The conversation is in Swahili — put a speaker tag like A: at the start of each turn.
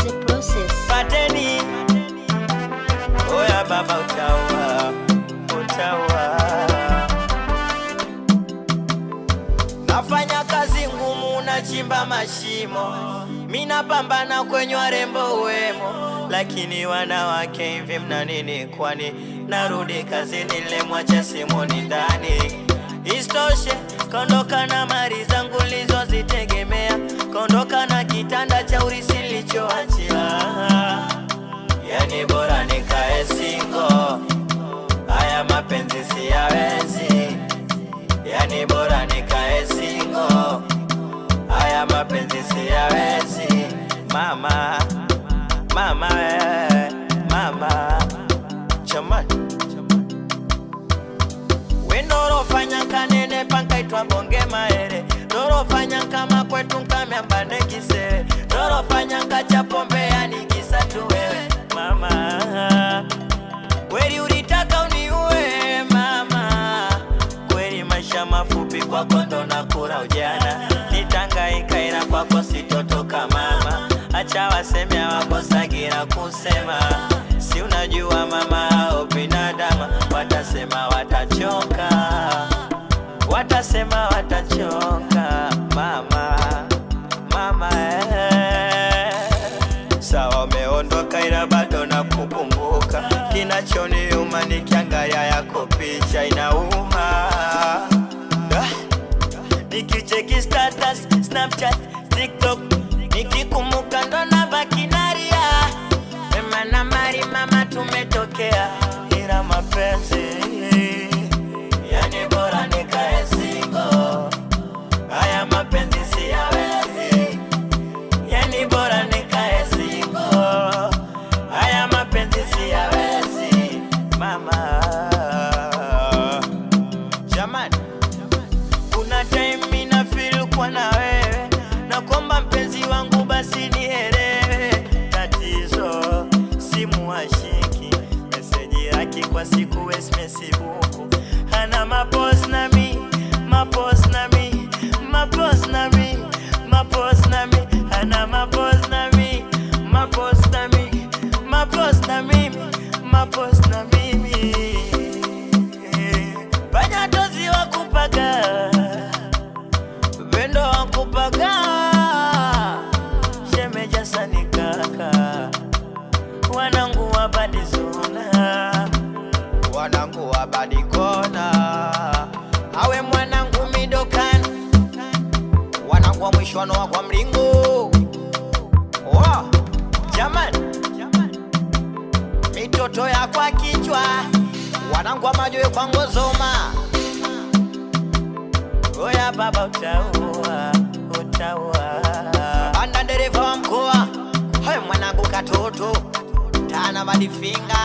A: The process.
B: Pateni. Oya baba utaua. Nafanya kazi ngumu, nachimba mashimo, mina pambana kwenye warembo wemo, lakini wanawake hivi mna nini? Kwani narudi kazini nilemwacha simoni ndani. Istoshe kondoka na mali zangu nilizozitegemea, kondoka na kitanda cha urisi nilichoachia. Yani bora nikae single, haya mapenzi siyawezi. Yani bora nikae single, haya mapenzi siyawezi. Mama, mama, mama, chamani wendoro fanya kanene pankaitwa bonge maere, doro fanya kama kwetu nkameambane kise, doro fanya kacha pombe yani kisa tu wewe. Mama, kweli ulitaka uniue mama, kweli maisha mafupi kwako ndo nakula ujana, nitangaika ila kwako sitotoka mama, acha waseme hawakosagira kusema, si unajua mama hao binadamu, watasema watachoka, watasema watachoka mama, mama Sawa umeondoka ila bado nakukumbuka, kinachoniuma nikiangalia yako picha inauma. Nikicheki status, Snapchat, TikTok, nikikumbuka ndo nabaki nalia. Mema na mari mama tumetokea, ila mapenzi yani bora nikae single, haya mapenzi siyawezi. Yani bora nikae single, haya mapenzi siyawezi mama. Jamani, kuna time mina feel kwa na wewe, na kwamba mpenzi wangu basi nielewe. Tatizo simu hashiki, message yake kwa siku SMS hana mapost na mi, mapost na mi, mapost na mi, mapost na mi, hana mapost na mi, mapost na mi, mapost na mimi, mapost na mimi. Banya tozi wakupaga, vendo wakupaga, shemeja sani kaka, wanangu wabadizona, wanangu wabadikona, awe mwanangu midokani, wanangu wa mwishwano wa kwa mlingo. Wow, jamani, mitoto ya kwa kichwa, wanangu wa majoe kwa ngozoma. Oya baba utaua, utaua. Anda dereva wa mkoa, hai mwanangu katoto, tana badifinga.